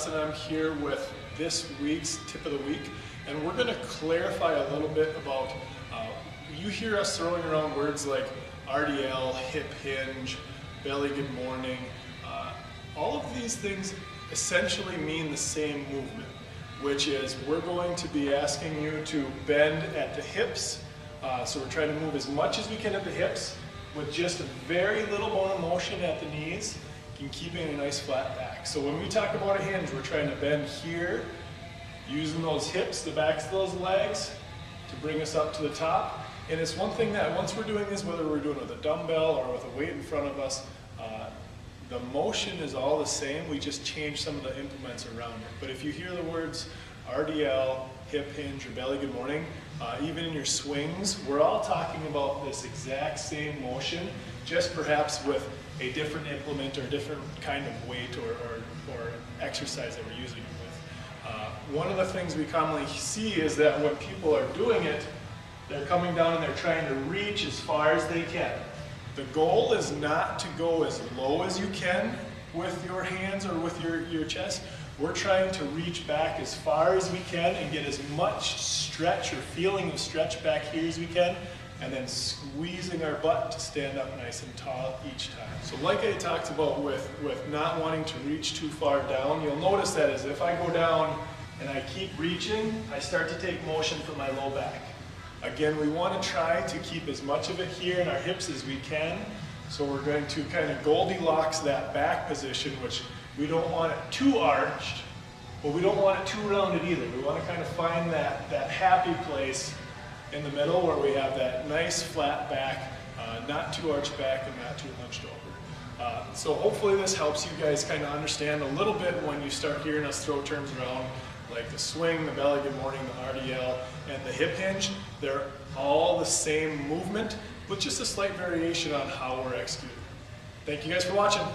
and I'm here with this week's tip of the week, and we're going to clarify a little bit about, you hear us throwing around words like RDL, hip hinge, belly good morning. All of these things essentially mean the same movement, which is we're going to be asking you to bend at the hips. So we're trying to move as much as we can at the hips with just a very little bone of motion at the knees and keeping a nice flat back. So when we talk about a hinge, we're trying to bend here, using those hips, the backs of those legs to bring us up to the top. And it's one thing that once we're doing this, whether we're doing it with a dumbbell or with a weight in front of us, the motion is all the same. We just change some of the implements around it. But if you hear the words RDL, hip hinge, or belly good morning, even in your swings, we're all talking about this exact same motion, just perhaps with a different implement or a different kind of weight or exercise that we're using it with. One of the things we commonly see is that when people are doing it, they're coming down and they're trying to reach as far as they can. The goal is not to go as low as you can with your hands or with your chest. We're trying to reach back as far as we can and get as much stretch or feeling of stretch back here as we can, and then squeezing our butt to stand up nice and tall each time. So like I talked about with not wanting to reach too far down, you'll notice that as if I go down and I keep reaching, I start to take motion from my low back. Again, we want to try to keep as much of it here in our hips as we can. So we're going to kind of Goldilocks that back position, which we don't want it too arched, but we don't want it too rounded either. We want to kind of find that happy place in the middle where we have that nice flat back, not too arched back and not too hunched over. So hopefully this helps you guys kind of understand a little bit when you start hearing us throw terms around like the swing, the belly good morning, the RDL, and the hip hinge. They're all the same movement with just a slight variation on how we're executing. Thank you guys for watching.